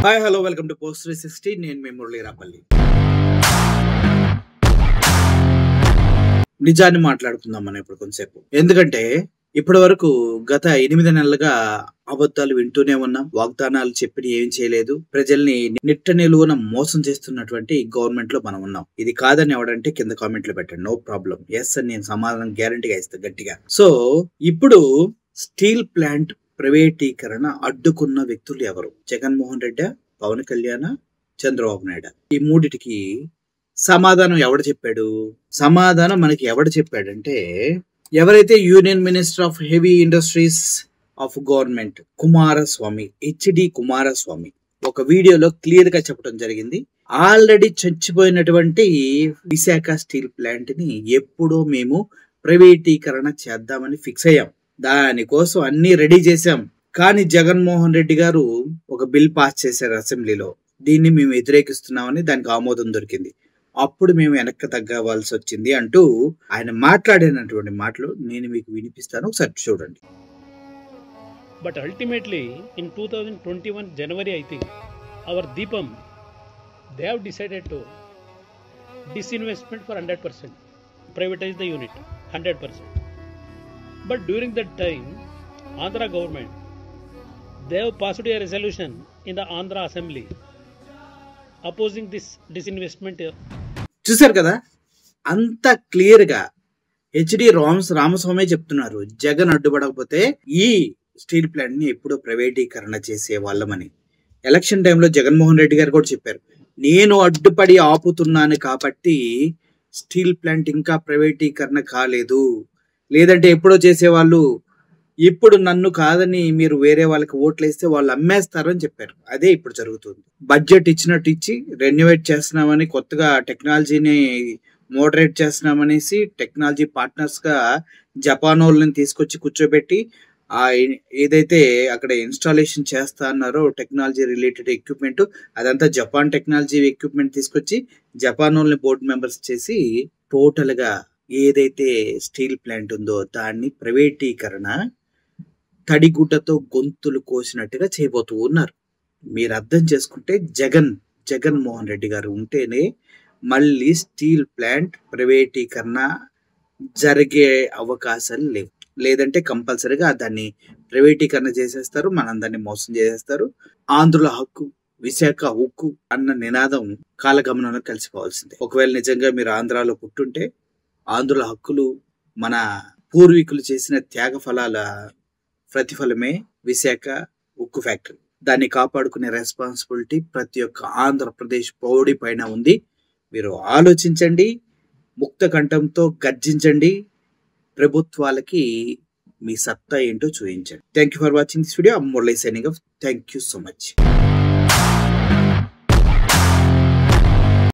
Hi hello welcome to post 360. నేను మీ మురళీరాపల్లి. నిజాన్ని మాట్లాడుకుందాం మనం ఇప్పుడు కొంతసేపు. ఎందుకంటే ఇప్పటి వరకు గత 8 నెలలుగా అబద్ధాలు వింటూనే ఉన్నాం. వాగ్దానాలు చెప్పి ఏం చేయలేదు. ప్రజల్ని నిట్ట నిలువున మోసం చేస్తున్నటువంటి గవర్నమెంట్ లో మనం ఉన్నాం. ఇది కాదని ఎవడంటే కింద కామెంట్లు పెట్టండి, నో ప్రాబ్లం. ఎస్ అని నేను సమాధానం గ్యారంటీగా ఇస్తాను గట్టిగా. సో ఇప్పుడు స్టీల్ ప్లాంట్ ప్రైవేటీకరణ అడ్డుకున్న వ్యక్తులు ఎవరు? జగన్మోహన్ రెడ్డి, పవన్ కళ్యాణ్, చంద్రబాబు నాయుడు. ఈ మూడిటికి సమాధానం ఎవడు చెప్పాడు? సమాధానం మనకి ఎవడు చెప్పాడంటే, ఎవరైతే union minister of heavy industries of government Kumaraswamy, HD Kumaraswamy ఒక వీడియోలో క్లియర్ గా చెప్పడం జరిగింది. ఆల్రెడీ చచ్చిపోయినటువంటి విశాఖ స్టీల్ ప్లాంట్ ని ఎప్పుడో మేము ప్రైవేటీకరణ చేద్దామని ఫిక్స్ అయ్యాం. దానికోసం అన్ని రెడీ చేశాం. కానీ జగన్మోహన్ రెడ్డి గారు ఒక బిల్ పాస్ చేశారు అసెంబ్లీలో. దీన్ని మేము వ్యతిరేకిస్తున్నామని దానికి ఆమోదం దొరికింది. అప్పుడు మేము వెనక్కి తగ్గవలసి వచ్చింది అంటూ ఆయన మాట్లాడినటువంటి మాటలు నేను మీకు వినిపిస్తాను, ఒకసారి చూడండి. But ultimately in 2021 January, I think our Deepam, they have decided to disinvestment for 100%, privatize the unit 100%. But during that time, Andhra government, they have passed a resolution in the Andhra Assembly opposing this disinvestment. చూసారు కదా, అంత clear గా HD Ramaswamy చెప్తున్నారు, జగన్ అడ్డుపడకపోతే ఈ steel plant ని ఎప్పుడో ప్రైవేటీకరణ చేసే వాళ్ళమని. ఎలక్షన్ టైంలో జగన్మోహన్ రెడ్డి గారు కూడా చెప్పారు, నేను అడ్డుపడి ఆపుతున్నాను కాబట్టి స్టీల్ ప్లాంట్ ఇంకా ప్రైవేటీకరణ కాలేదు, లేదంటే ఎప్పుడో చేసేవాళ్ళు. ఇప్పుడు నన్ను కాదని మీరు వేరే వాళ్ళకి ఓట్లు వేస్తే వాళ్ళు అమ్మేస్తారని చెప్పారు. అదే ఇప్పుడు జరుగుతుంది. బడ్జెట్ ఇచ్చినట్టు ఇచ్చి రెన్యువేట్ చేస్తున్నామని, కొత్తగా టెక్నాలజీని మోడరేట్ చేస్తున్నామనేసి టెక్నాలజీ పార్ట్నర్స్ గా జపాన్ వాళ్ళని తీసుకొచ్చి కూర్చోబెట్టి ఆ ఏదైతే అక్కడ ఇన్స్టాలేషన్ చేస్తా అన్నారో టెక్నాలజీ రిలేటెడ్ ఎక్విప్మెంట్, అదంతా జపాన్ టెక్నాలజీ ఎక్విప్మెంట్ తీసుకొచ్చి జపాన్ వాళ్ళని బోర్డు మెంబర్స్ చేసి టోటల్ గా ఏదైతే స్టీల్ ప్లాంట్ ఉందో దాన్ని ప్రైవేటీకరణ తడిగుడ్డతో గొంతులు కోసినట్టుగా చేయబోతూ ఉన్నారు. మీరు అర్థం చేసుకుంటే జగన్మోహన్ రెడ్డి గారు ఉంటేనే మళ్ళీ స్టీల్ ప్లాంట్ ప్రైవేటీకరణ జరిగే అవకాశాలు లేవు. లేదంటే కంపల్సరీగా దాన్ని ప్రైవేటీకరణ చేసేస్తారు, మనందరినీ మోసం చేసేస్తారు. ఆంధ్రుల హక్కు, విశాఖ ఉక్కు అన్న నినాదం కాలగమనంలో కలిసిపోవాల్సిందే. ఒకవేళ నిజంగా మీరు ఆంధ్రాలో పుట్టుంటే ఆంధ్రుల హక్కులు, మన పూర్వీకులు చేసిన త్యాగ ఫలాల ప్రతిఫలమే విశాఖ ఉక్కు ఫ్యాక్టరీ. దాన్ని కాపాడుకునే రెస్పాన్సిబిలిటీ ప్రతి ఒక్క ఆంధ్రప్రదేశ్ పౌరుడి పైన ఉంది. మీరు ఆలోచించండి, ముక్త కంఠంతో గర్జించండి, ప్రభుత్వాలకి మీ సత్తా ఏంటో చూపించండి. Thank you for watching this video. I'm Murali signing off. Thank you so much.